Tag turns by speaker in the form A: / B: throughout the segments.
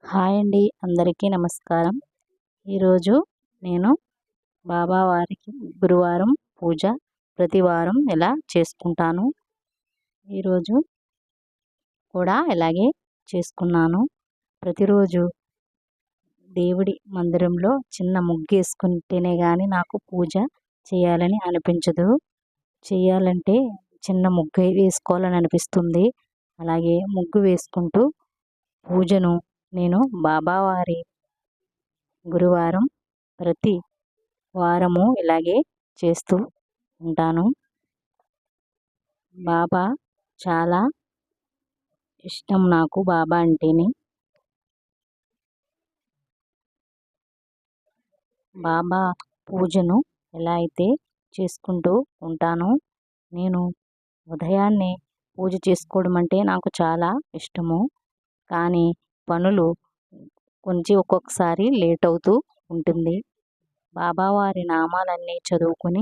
A: Hi అండి, అందరికీ నమస్కారం. ఈరోజు నేను బాబావారికి గురువారం పూజ ప్రతి వారం ఎలా చేసుకుంటాను, ఈరోజు కూడా ఇలాగే చేసుకున్నాను. ప్రతిరోజు దేవుడి మందిరంలో చిన్న ముగ్గు వేసుకుంటేనే కానీ నాకు పూజ చేయాలని అనిపించదు. చేయాలంటే చిన్న ముగ్గు వేసుకోవాలని అనిపిస్తుంది. అలాగే ముగ్గు వేసుకుంటూ పూజను నేను బాబావారి గురువారం ప్రతి వారము ఇలాగే చేస్తూ ఉంటాను. బాబా చాలా ఇష్టం నాకు, బాబా అంటేనే. బాబా పూజను ఎలా అయితే చేసుకుంటూ ఉంటానో, నేను ఉదయాన్నే పూజ చేసుకోవడం అంటే నాకు చాలా ఇష్టము. కానీ పనులు కొంచెం ఒక్కొక్కసారి లేట్ అవుతూ ఉంటుంది. బాబావారి నామాలన్నీ చదువుకొని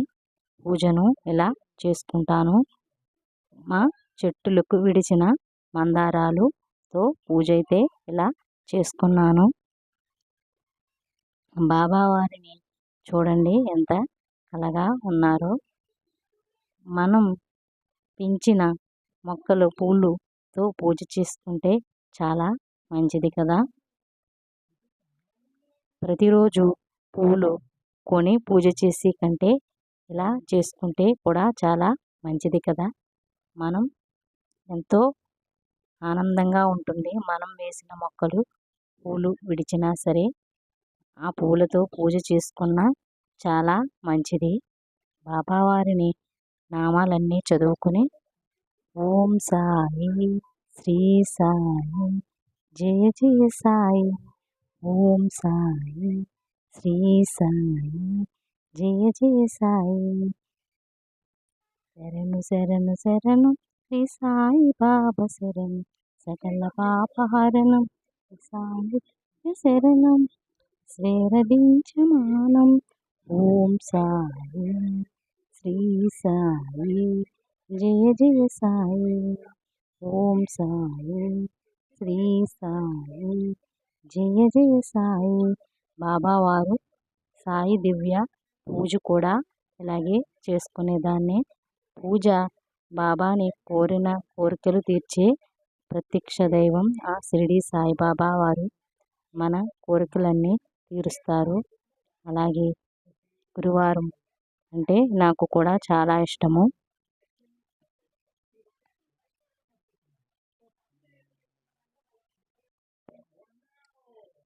A: పూజను ఇలా చేసుకుంటాను. మా చెట్టులకు విడిచిన మందారాలతో పూజ అయితే ఇలా చేసుకున్నాను. బాబావారిని చూడండి ఎంత కలగా ఉన్నారో. మనం పెంచిన మొక్కలు పూలుతో పూజ చేసుకుంటే చాలా మంచిది కదా. ప్రతిరోజు పూలు కొని పూజ చేసే కంటే ఇలా చేసుకుంటే కూడా చాలా మంచిది కదా. మనం ఎంతో ఆనందంగా ఉంటుంది. మనం వేసిన మొక్కలు పూలు విడిచినా సరే ఆ పూలతో పూజ చేసుకున్న చాలా మంచిది. బాబావారిని నామాలన్నీ చదువుకుని ఓం సాయి, శ్రీ సాయి, జయ జయ సాయి, ఓం సాయి, శ్రీ సాయి, జయ జయ సాయి, శరణు శరణు శరణు శ్రీ సాయి బాబా శరణు, సకల పాపహరణం సాయి శరణం, స్వేరదించమానం, ఓం సాయి, శ్రీ సాయి, జయ జయ సాయి, ఓం సాయి, శ్రీ సాయి, జయ జయ సాయి. బాబావారు సాయి దివ్య పూజ కూడా ఇలాగే చేసుకునేదాన్ని. పూజ బాబాని కోరిన కోరికలు తీర్చే ప్రత్యక్ష దైవం ఆ షిరిడి సాయిబాబా వారు మన కోరికలన్నీ తీరుస్తారు. అలాగే గురువారం అంటే నాకు కూడా చాలా ఇష్టము.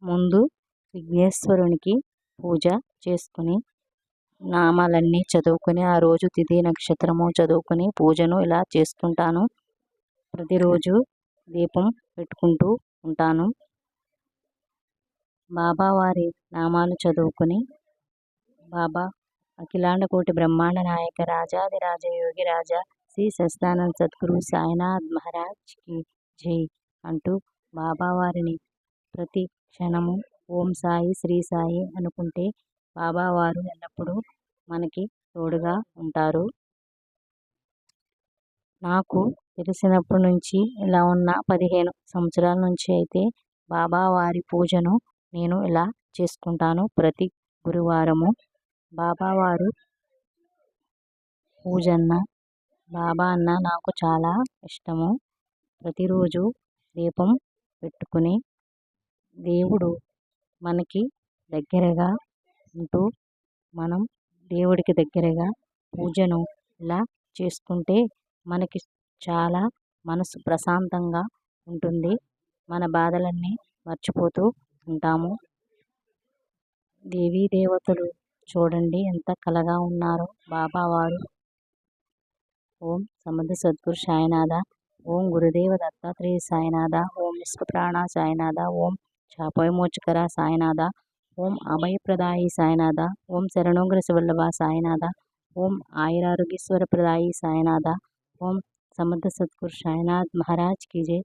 A: ముందు విఘ్నేశ్వరునికి పూజ చేసుకుని నామాలన్నీ చదువుకొని ఆ రోజు తిథి నక్షత్రము చదువుకుని పూజను ఇలా చేసుకుంటాను. ప్రతిరోజు దీపం పెట్టుకుంటూ ఉంటాను. బాబావారి నామాలు చదువుకుని బాబా అఖిలాండ కోటి బ్రహ్మాండ నాయక రాజాది రాజ యోగి రాజా శ్రీ సత్సానంద సద్గురు సాయినాథ్ మహారాజ్కి జై అంటూ బాబావారిని ప్రతి క్షణము ఓం సాయి, శ్రీ సాయి అనుకుంటే బాబావారు ఎల్లప్పుడూ మనకి తోడుగా ఉంటారు. నాకు తెలిసినప్పటి నుంచి ఇలా ఉన్న 15 సంవత్సరాల నుంచి అయితే బాబావారి పూజను నేను ఇలా చేసుకుంటాను. ప్రతి గురువారము బాబావారు పూజన్న బాబా అన్న నాకు చాలా ఇష్టము. ప్రతిరోజు దీపం పెట్టుకుని దేవుడు మనకి దగ్గరగా ఉంటూ మనం దేవుడికి దగ్గరగా పూజను ఇలా చేసుకుంటే మనకి చాలా మనసు ప్రశాంతంగా ఉంటుంది. మన బాధలన్నీ మర్చిపోతూ ఉంటాము. దేవీ దేవతలు చూడండి ఎంత కలగా ఉన్నారో బాబావారు. ఓం సమర్థ సద్గురు సాయినాథ, ఓం గురుదేవ దత్తాత్రేయ సాయినాథ, ఓం విశ్వప్రాణ సాయినాథ, ఓం శాపవిమోచకర సాయినాథ, ఓం అభయప్రదాయి సాయినాథ, ఓం శరణోగ్ర శివల్లభ సాయినాథ, ఓం ఆయురారోగ్యేశ్వర ప్రదాయి సాయినాథ, ఓం సమర్థ సద్గురు సాయినాథ్ మహారాజ్ की जय.